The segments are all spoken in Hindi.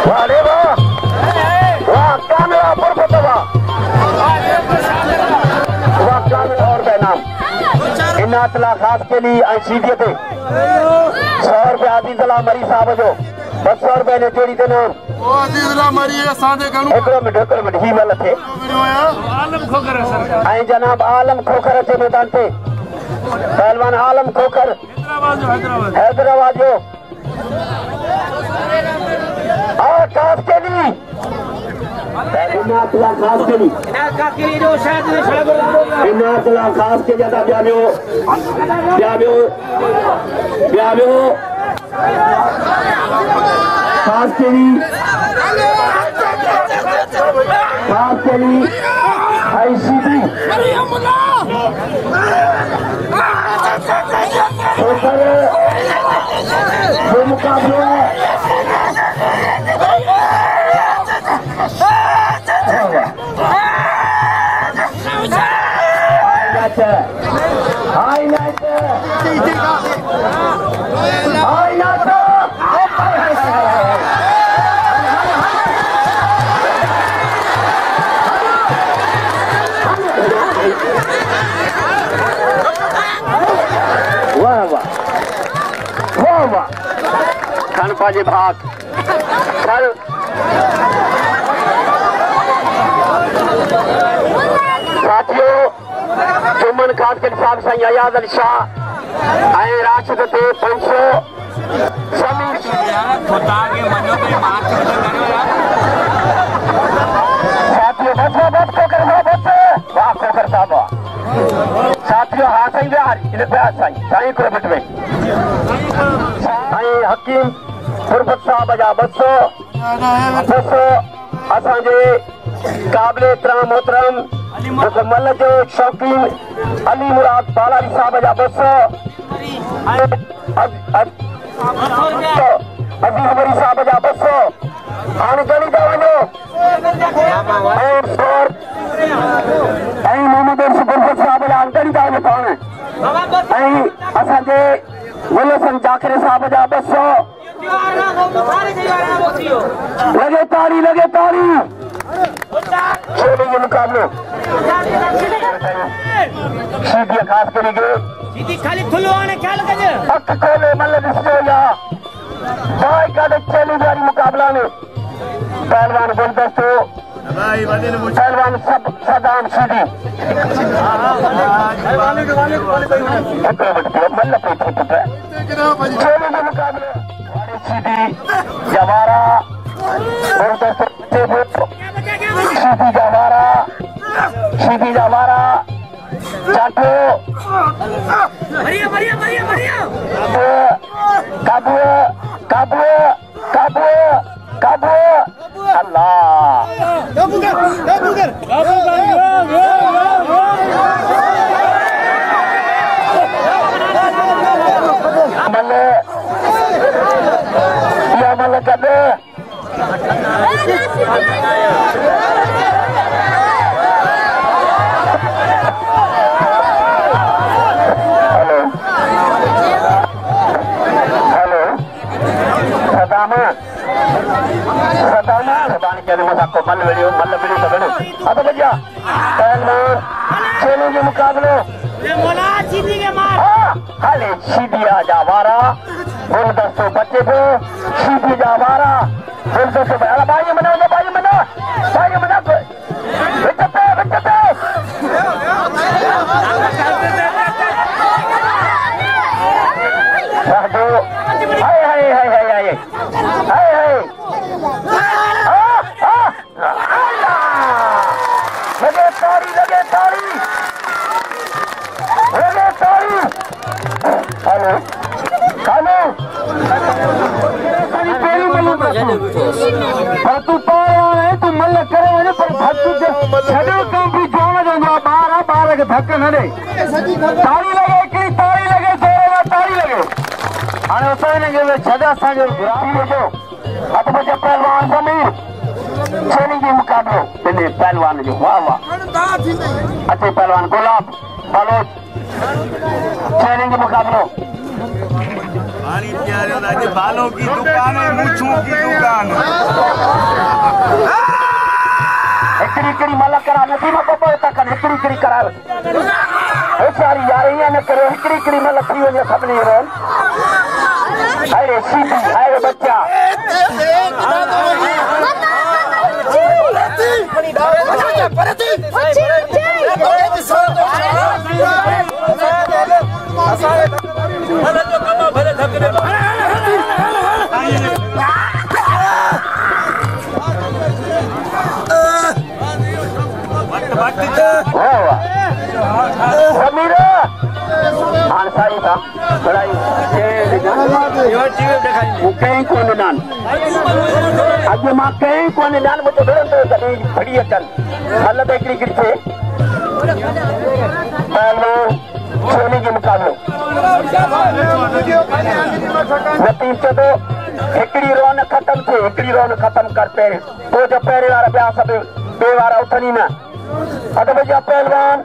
वाह वाह कामयाब वाह कामिल और बैनाम इनातला खास के लिए सीधे थे 100 रुपया आदितला मरी साहब जो 200 रुपये ने जोड़ी थे नाम एक मिनट ही वाला थे आई जनाब आलम खोखर थे मैदान पे पहलवान आलम खोखर हैदराबाद जो और खास के लिए इनातला खास के लिए इनातला खास के ज्यादा ब्याव्यो खास के लिए आईसीडी जो मुकाबला खानपाजे भाग साथियों जुम्मन खान के साहब साईं अयाज अली शाह ऐं राशिद ते 500 समीर साथियों बस खोकर वाह खोकर साहब साथियों हाँ साईं बिहार साईं को मिट में साईं हकीम गुरबत साहब जा 200 असांजे काबिल एहतराम मोहतरम मल जो शौकीन अली मुराद बालारी साहब जा 200 अजीज मरी साहब जा 200 हाणे गणी था वञो ऐं मोहम्मद गुरबत साहब जा गणी था वञो पाण ऐं असांजे गुलसन जाखरे साहब जा 200 लगे ताड़ी छोटे के मुकाबले सीधी खास करेंगे खाली अख खोले मतलब इसको या भाई का चैलेंज वाली मुकाबला में पहलवान गुलदस्तो पहलवान सदाम सीधी छोटे के मुकाबले सीधी जवारा सीधी जवारा चाटो काबू अल्लाह मल कदे मुकाबले सीधिया जावारा गुलदस्तो बच्चे को सीधी जावारा गुलदस्तो भाई मना तू तू मल करे वञे पर छॾो कम बि जोड़ जो ॿार खे धक न ॾे ताड़ी लॻे हिकिड़ी ताड़ी लॻे ताड़ी लॻे हाणे असां हिनखे छॾ असांजो हथ बचे पहलवान समीर छेनी जी मुकाबलो हिन पहलवान जो वाह वाह अचे पहलवान गुलाब बालोच छेनी जो मुकाबलो बालों की दुकान है, मूछों की दुकान है। एकड़ी मला करा नदी में बबो तक एकड़ी करा ओ सारी यार ये न करे एकड़ी मला थी वने सब नहीं रहे। अरे सीधी अरे बच्चा अगे मां कहीं कोने डाल मुझे धरन तो कभी बड़ी अकल हालत एकड़ी गिरसे पहले सोने के मुकाबले नतीजे तो एकड़ी रौनक खत्म थे एकड़ी रौनक खत्म करते तो जो पहले वाला ब्याह सब बेवारा उठनी ना अगर भैया पहलवान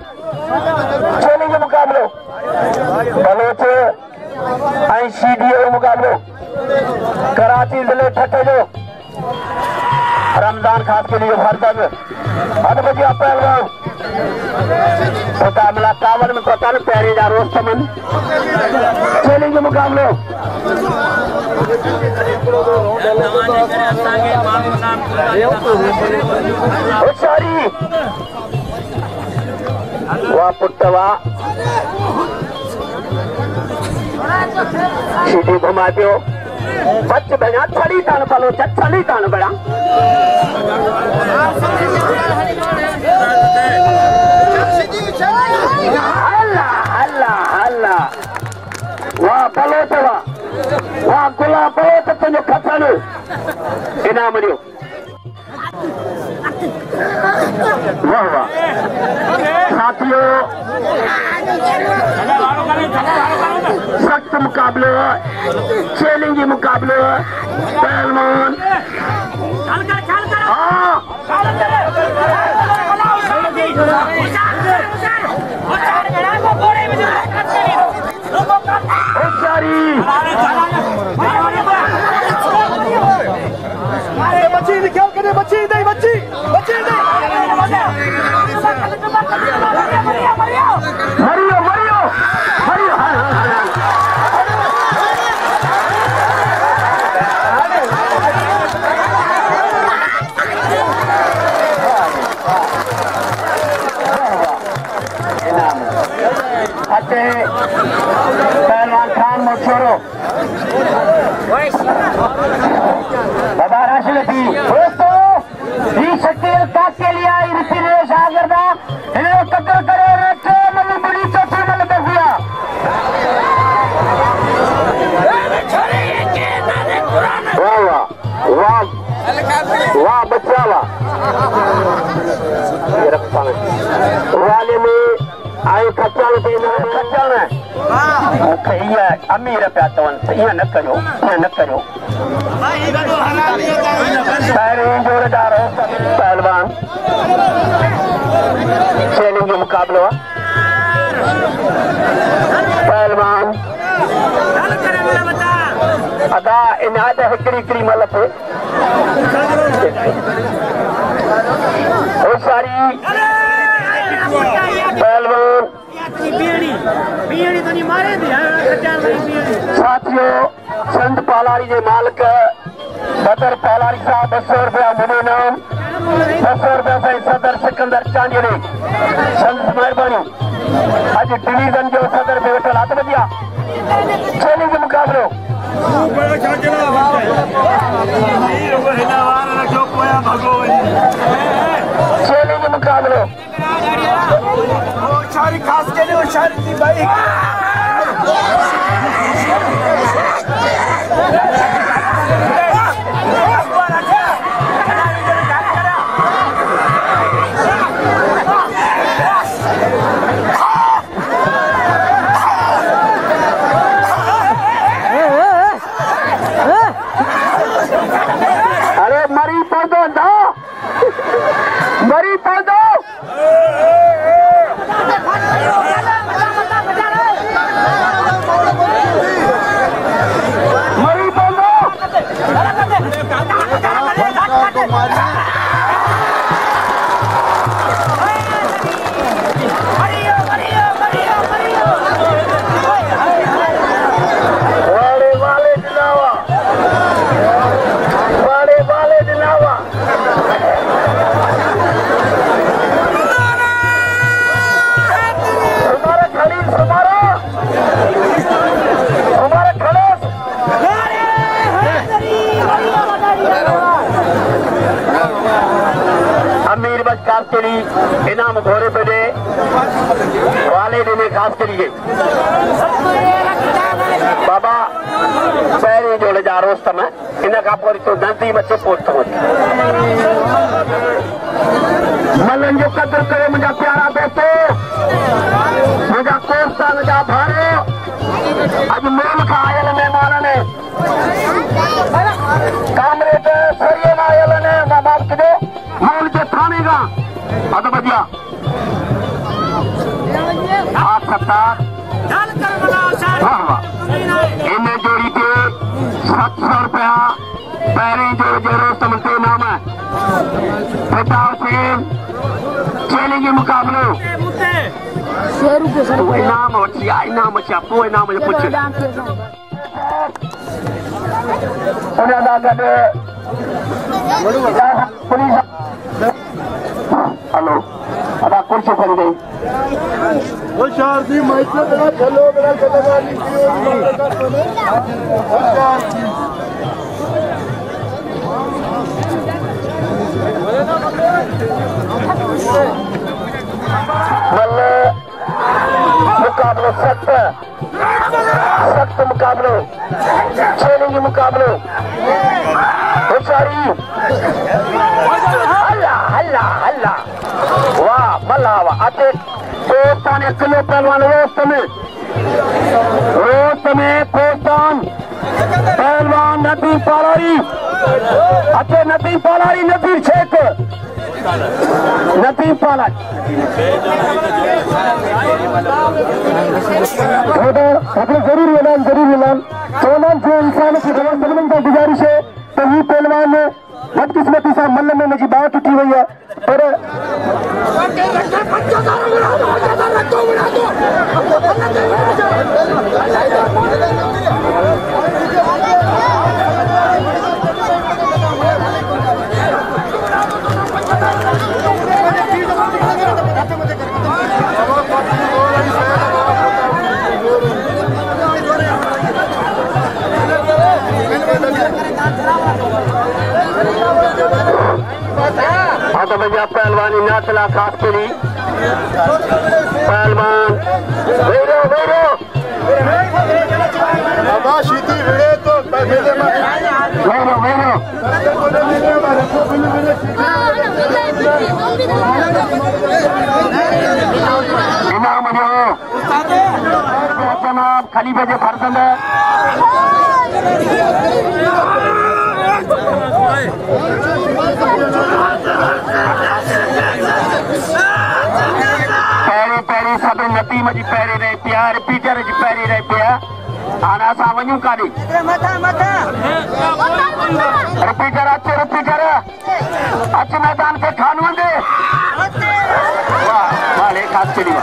सोने के मुकाबले बलोच आई सीडीओ मुकाबले कराची जिले ठट्टे जो रमजान खास के लिए भारत अद बजिया पहलवान मुकाबला कावड़ में पता नहीं पहले जा रोस्तमन चलेंगे मुकाबले सारी वाह पुट्टवा सीधी घुमा दो बच बना छड़ी तान पलो छड़ी तान बड़ा अल्लाह अल्लाह अल्लाह वाह पलो चवा वाह गुला पलो तो तुझे खतन इनाम दियो वाह वाह साथियों सख्त मुकाबले चैलेंज मुकाबले पहलवान बच्ची क्या करे बच्ची नहीं बच्ची बच्ची नहीं मरियो मरियो मरियो पहलवान खान मोछोरो बाबा राशि दोस्तों ये शक्ति ताक के लिए आई ऋषि सागरदा इन्हें कत्ल करे रखे मल बड़ी चौथी मल बसिया वाह वाह वाह वाह बच्चा वाह ये रखता है वाले में आए खच्चल पे खच्चल है ये अमीर प्यातवन ये न करो जोरदार हो पहलवान चैलेंज मुकाबला पहलवान अदा इनाद हिकड़ी मलप सारी पहलवान साथियों संत पालारी के मालिक सदर पालारी साहब 200 रुपया मुने नाम 200 रुपया से सदर सिकंदर चांदी ने संत मेहरबानी आज डिवीजन जो सदर पे वेठल हाथ बजिया चैलेंज मुकाबलो चैलेंज मुकाबलो सारी खास के लिए सारी थी भाई अरे मरी पौधो ना मरी पौधो इनाम घोड़े पे दे वाले ने खास करिए बाबा पैरी जोड़े जा रोस्तम इन का पोरी तो नंदी बच्चे पोतो मलन जो कदर करे मुझा प्यारा बेटो मुझा कोस्ता मुझा भारो आज मेल का आयल मेहमान ने कामरे पे सरिये ना आयल ने बाप के मोल के थाने का अद बजिया आप सत्तार वाह वाह इन्हें जोड़ी के 700 रुपया पैरी जोड़ जोड़ो समझते नाम है प्रताप सिंह चैलेंज मुकाबले इनाम बचिया इनाम बचिया वो इनाम मुझे पूछे उन्हें ना करे पुलिस हेलो अदा कुर्सी कर गई वो शारदी माइक में तेरा चलो मेरा कदम मुकाबले सख्त मुकाबले चैलेंज मुकाबले होशियारी हल्ला हल्ला हल्ला वाह मल्ला वाह अते कोस्तान 1 किलो पहलवान रोस्त में कोस्तान पहलवान नदीम पालारी अते नदीम पालारी नदीम शेख नदीम पालारी जरूर ऐलान सोनान जो इंसान की गवर्नमेंट का गुजारिश है तो ये पहलवान बदकिस्मती से मल्ल में मुझे बात उठी हुई है पर पहलवानी नाचला खास करी पहलवान वेरो वेरो शीती वेरे तो वेरो वेरो इनाम जनाब खलीफे जो फर्जंद है पैरी पैरी सब नती मजी पैरी रहे पिया रिपीटर जी पैरी रहे पिया आना सा वञूं काॾे रिपीटर अच मैदान के खान दे वाह वाले खास चली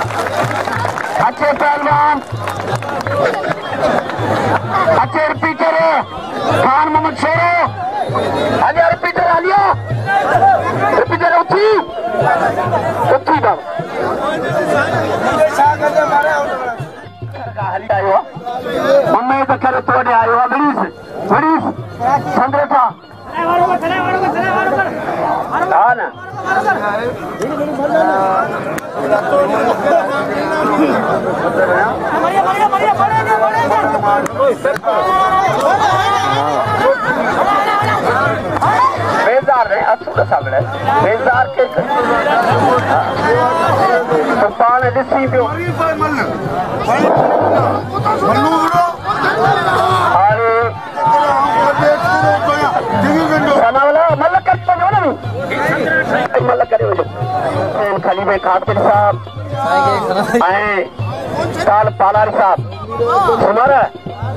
अच्छे पहलवान अच्छे रिपीटर खान मोहम्मद शेरो आलिया रिपीटर आलिया रिपीटर उठी बाबा मम्मी तो करे तोड़े आयो बड़ीस संद्रे था हाँ ना बेजार रहे असूल सामने बेजार के पान ॾिसी पियो मल करे खलीफे खातिर साहब काल पालारी साहब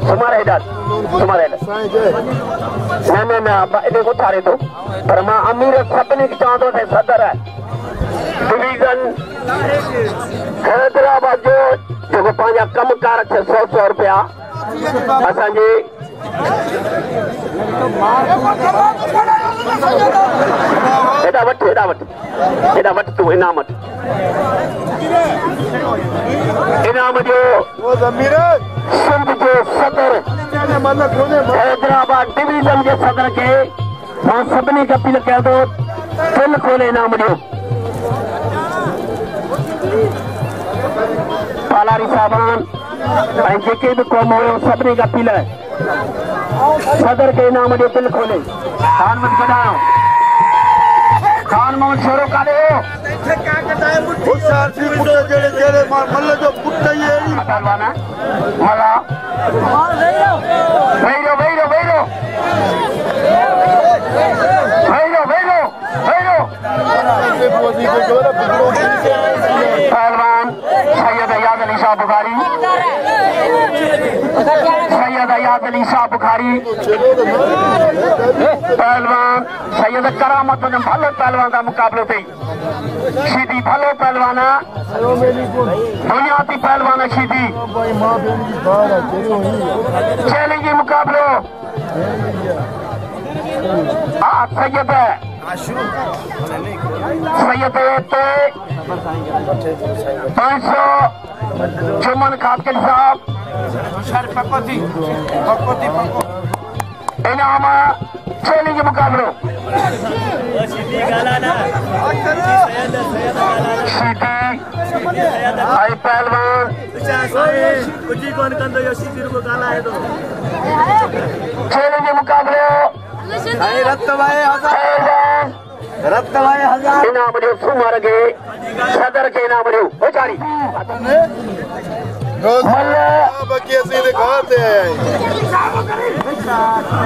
सुमार हिदायत न उथारे थो पर मां अमीर सभिनी खे चवंदो त सदर डिवीजन हैदराबाद जो जेको पंहिंजा कमकार 100 रुपया असांजे हेॾा वठ तूं इनाम जो सिंध जो सदर हैदराबाद डिवीजन के सदर के मां सभिनी खे अपील कयां थो दिल खोले इनाम ॾियो सालारी सामान जेके भी कौम हो सभिनी का अपील है सदर के इनाम जो दिल खोले खान मत बढ़ाओ खान मोहम्मद छोरो काले हो पहलवाना मला वेरो वेरो वेरो वेरो वेरो वेरो पहलवान सैयद अयाद अली शाह बुखारी सैयद अयाद अली शाह बुखारी पहलवान सैयद करामत भलो पहलवान का मुकाबलो थी सीधी भलो पहलवाना बुनियादी पहलवाना सीधी चैलेंज मुकाबलो सैयद सैयद 500 चुमन खातकिल साहब इनाम चैलेंज मुकाबलो आई पहलवान चैलेंज मुकाबलो इनाम जो सुमर के सदर के इनाम जो बेचारी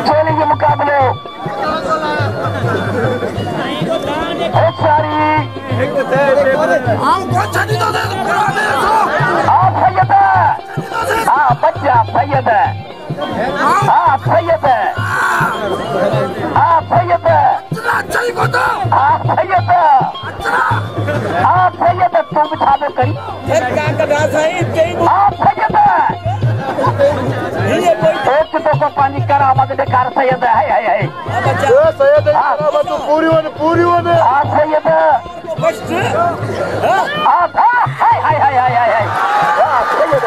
चैलेंज मुकाबले बच्चा सैयद आप सैयद आप सैयद आप सैयद आप सैयद तुम बिछावे करी आप सैयद एक तो पानी करामत दिखा सैयद है पूरी होने आप सैयद आप हाय हाय हाय हाय हाय वाह सैयद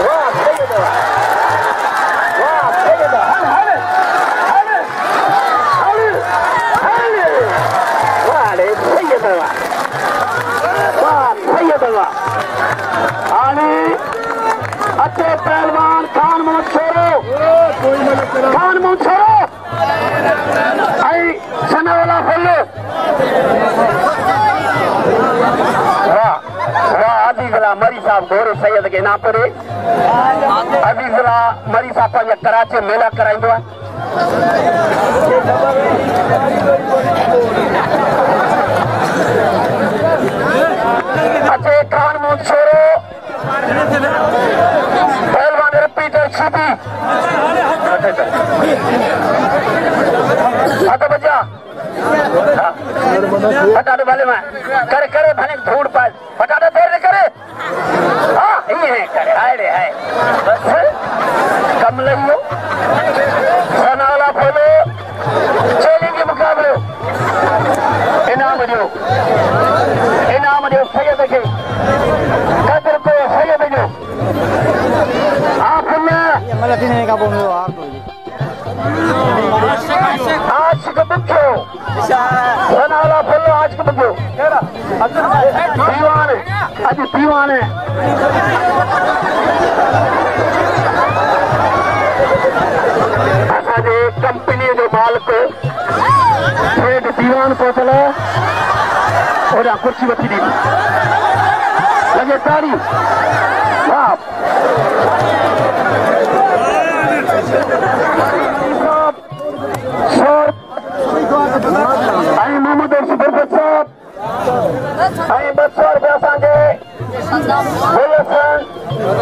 वाह सैयद वाह सैयद हले हले हले हले वाह सैयद वाह सैयद वाह आली अच्छे पहलवान खान मोहम्मद छोरो खान मोहम्मद छोरो आई सना वाला फुल्लो अभी जिला मरी साहब गोरे सैयद के नाम पर अभी जिला मरी साहब कराची मेला कराइंदो है अच्छे खान मोहम्मद छोरो पहलवान रिपीटर छुपी बच्चा फटाटे वाले में करे करे भले धूड़ पाए फटाटे देर करे हाँ ये है करे हाय रे हाय बस कम लइयो सनाला फलो चैलेंज मुकाबले इनाम जो सैयद के कदर को सैयद जो आप आज का बुक्यो सनाला फलो आज का बुक्यो दीवान आज दीवान है असांजे कंपनी जो मालिक हेठि दीवान पहुतल होॾां कुर्सी वठी ॾिनी लॻे ताड़ी ऐं मोहम्मद सुबरबत साहब ऐं 200 रुपया असांजे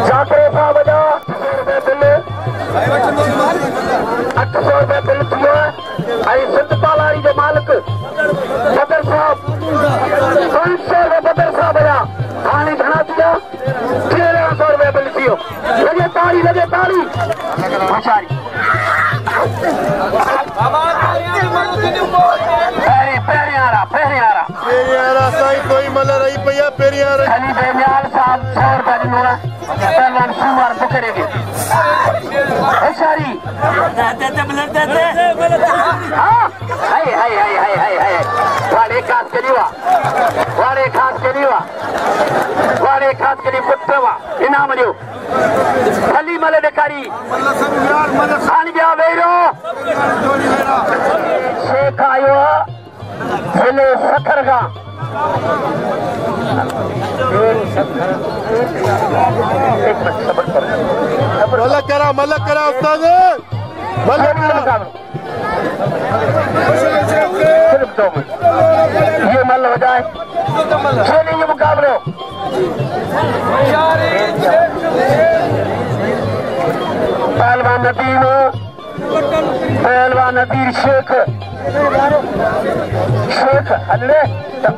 जाकरे साहब जा 800 रुपया बिल थी वियो आहे ऐं सिंध पालारी जो मालिक बदर साहब 500 रुपया बदर साहब जा हाणे घणा थी विया 1300 रुपया बिल थी वियो लॻे ताड़ी होशियारी पहिरियां साईं कोई मल रही पई पहिरियां खाली बेमियाल साहब 100 रुपया ॾिनो आहे पहलवान सूमर बुकरेगे होशियारी हाँ हाय हाय हाय हाय हाय हाय वाड़े खास करियो वाड़े खास करी पुत्रवा इनाम दियो खली मले देकारी खान गया वेरो शेख आयो जिले सखरगा मलक करा उस्ताद मलक करा सिर्फ 2 मिनट ये मल हो जाए खेलेंगे मुकाबले पहलवान नदीर शेख हल्ले चल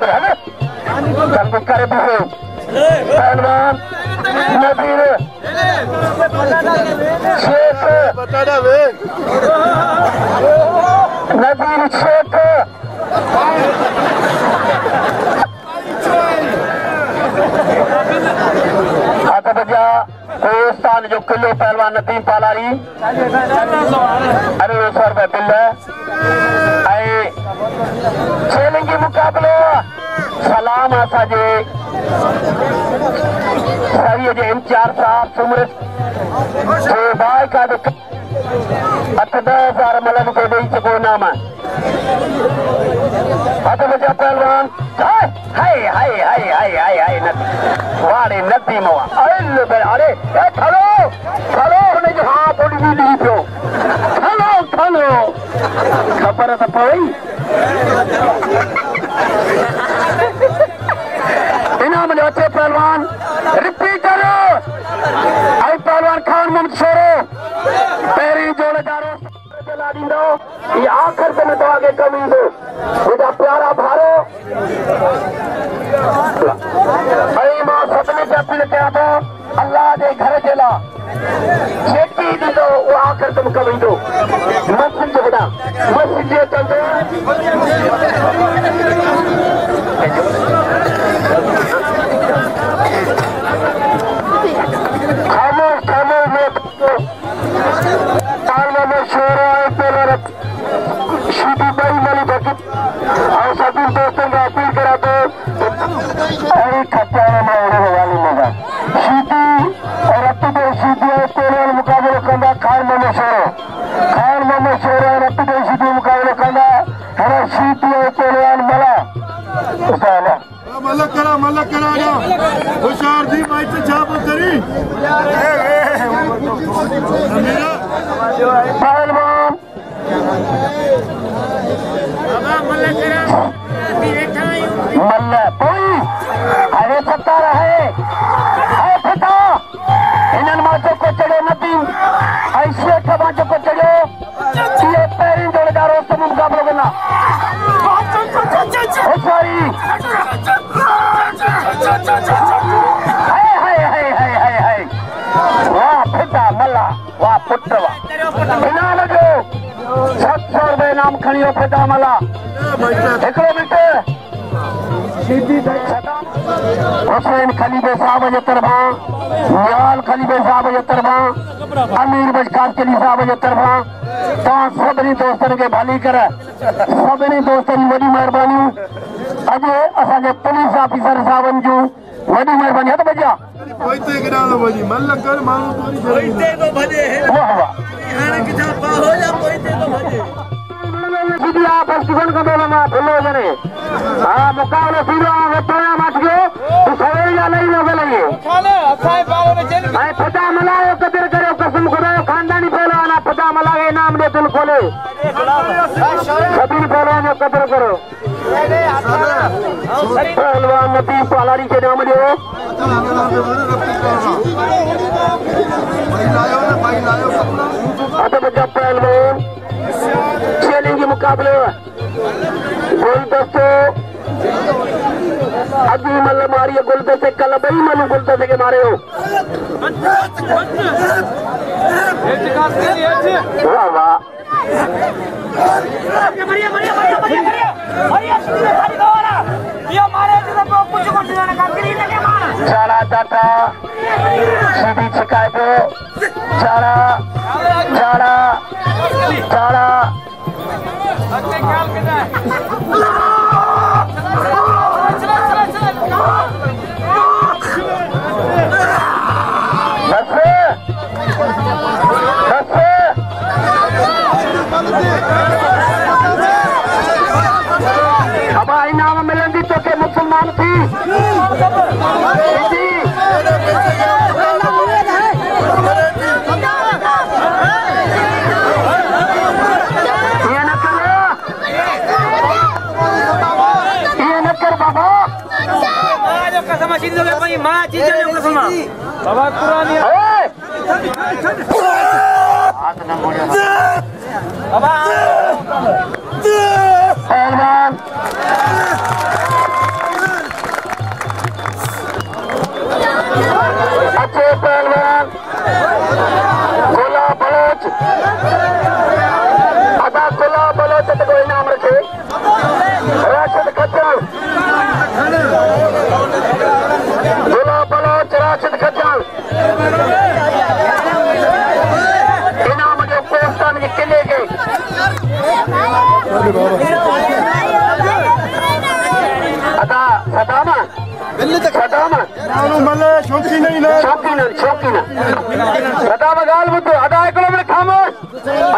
करे पहलवान नदीर शेख नदीर शेख हाथ बजा कोस्तान जो किलो पहलवान नदीम पालारी अरे 100 रुपए बिल है खेलेंगे मुकाबलो सलाम असांजे सरीअ जे इंचार्ज साहब सुमरत जो भाई का 8-10 मलन को ॾेई सघो नाम हथ बजा पहलवान हाय हाय हाय हाय हाय हाय वाड़े नदी मवा अरे खड़ो खड़ो हुनजो हाँ बोली बि ॾेई पियो खड़ो खड़ो ख़बर त पई इनाम ॾियो अचे पहलवान रिपीटर आई पहलवान खान मोहम्मद छोरो पहिरीं जोड़दारो ला ॾींदो ये आख़िर में तो आगे कम ईंदो मुंहिंजा प्यारा भारो मां सभिनी खे अपील कयां थो अल्लाह जे घर जे लाइ जेकी ॾींदो उहो आख़िर में कम ईंदो मस्जिद जो वॾा मस्जिद जे कंदो सभी दोस्तों का अपील करा तो शीती और अत्तुदे शीती मुकाबलो कंदा खान मोहम्मद शोरो और अत्तुदे शीती मुकाबलो कंदा हर शीती और पहलवान मला मलक करा होशियार जी भाई से छाप करी पहलवान मल्ल पोई अरे सत्ता रहे फटा इन्हनि माचो को चढ़ो नदी ऐसे माचो को चढ़ो ये पहिरीं जोड़दारो सब मुकाबलो कंदा होशियारी हाय हाय हाय हाय हाय हाय वाह फटा मल्ला वाह पुटवा इनाम जो 700 रुपए इनाम खणियो फटा मला हिकिड़ो मिंट हुसैन खलीफे साहब जे तरफ़ां निहाल खलीफे साहब जे तरफ़ां अमीर बशकार चली साहब जे तरफ़ां तव्हां सभिनी दोस्तनि खे भली कर सभिनी दोस्तनि वॾी महिरबानी अॼु असांजे पुलिस ऑफिसर साहबनि जूं वॾी महिरबानी हथ बजा हाँ मुकाबलो सीधो मच गयो सवेर जा नहीं लगे फटा मलायो कदर करो कसम खुदा खानदानी पहलवान फटा मला के इनाम दे दिल खोले सभी पहलवान जो कदर करो पहलवान नदी पालारी के नाम दो बच्चा पहलवान चैलेंज मुकाबले गुलदस्ते अभी मल मारिए गुलदस्ते कल बई मनु गुलदस्ते के मारे हो वाह वाह चारा चाटा सीधी छिकाए पे चारा चारा चारा जो कसम शीदी जो कोई मां चीज जो कसम बाबा कुरानी हाथ न मोड़िया बाबा पहलवान अच्छे पहलवान गोला बलोच अदा गोला बलोच तो कोई नाम रखे राशिद खच्चर गोला बलोच राशिद खच्चर इनाम जो पोस्टान के किले के अदा सदामा सदामा शौकी न सदामा गाल बुद्धो अदा एकड़ो मिनट खामोश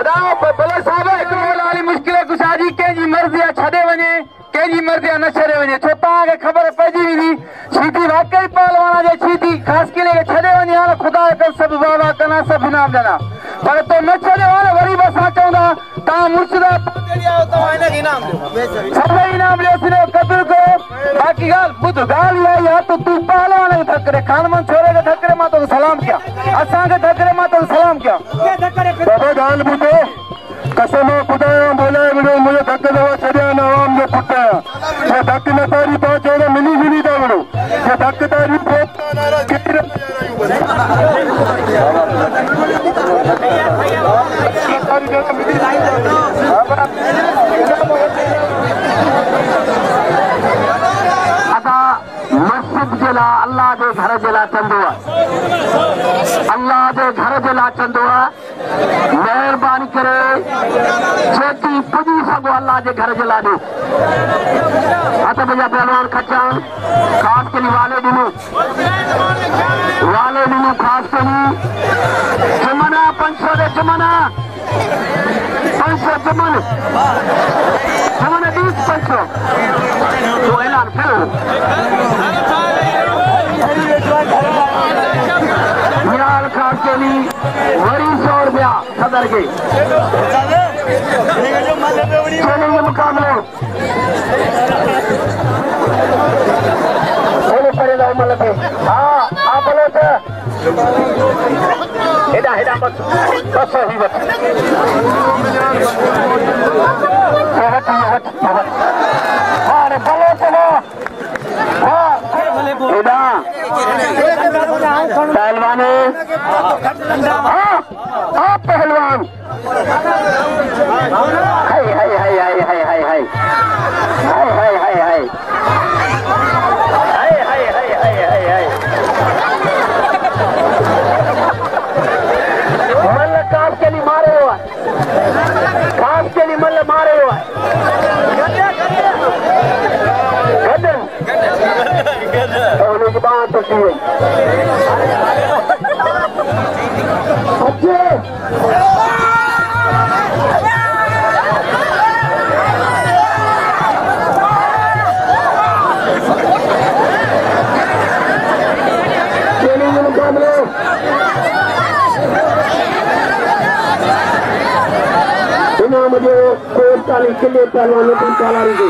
अदा भले साहब एकड़ो लाली मुश्किल कुशाजी कंहिंजी मर्ज़ी आहे छॾे वञे कंहिंजी मर्ज़ी आहे न छॾे वञे छो तव्हांखे ख़बर पइजी वेंदी सीधी वाकई पहलवान जे सीधी ख़ासि किले खे छॾे वञे हाणे ख़ुदा कर सभु वाह कना सभु इनाम ॾिना पर तो न छॾियो हाणे वरी बि असां चवंदा तव्हां मुर्शिदा सभई इनाम ॾियो सिर्फ़ु क़दुरु कयो बाक़ी ॻाल्हि ॿुध ॻाल्हि इहा ई आहे तूं पहलवान खे धकरे खानमन छोरे खे धकरे मां तोखे सलाम कयां असांखे धकरे मां तोखे सलाम कयां बाबा ॻाल्हि ॿुधो कसम ख़ुदा बोलाए विड़ो मुंहिंजो धक दवा छॾिया न आवाम जो पुट आहियां जे धक न तारी पहुचो त मिली जुली था विड़ो जे धक तारी अदा मस्जिद जे लाइ अल्लाह जे घर जे लाइ चवंदो आहे अल्लाह जे घर जे लाइ चवंदो आहे महिरबानी करे जेकी पुॼी सघो अल्लाह जे घर जे लाइ ॾियो हथ भैया पहलवान खचान ख़ासि करी वाले ॾिनो ख़ासि करी चमना 500 जे चमना 500 चमन 500 तो ऐलान करो मियाल खान के लिए वरी 100 रुपया सदर के चलेंगे मुकाबले हाँ आप बोलो तो हेडा हेडा बस ही बस अरे बोलो चलो हेडा पहलवान हाँ पहलवान हाय हाय हाय हाय हाय हाय हाय हाय हाय हाय हाय मल्ल खास के लिए मारे हुआ खास के लिए मल्ल मारे हुआ गदन की बात तो की अच्छे मुकाबले मुझे कोई किले पहलवान को चला रही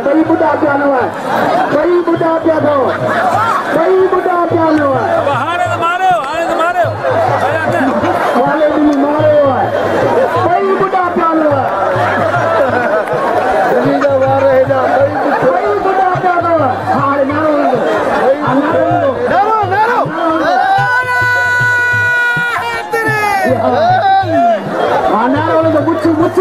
कई बुढ़ा पियानो है कई बुढ़ा पियानो है वाले भी मारे हुआ है कई बुढ़ा पियानो है कई बुढ़ा पियानो है हारे मुच्चू मथे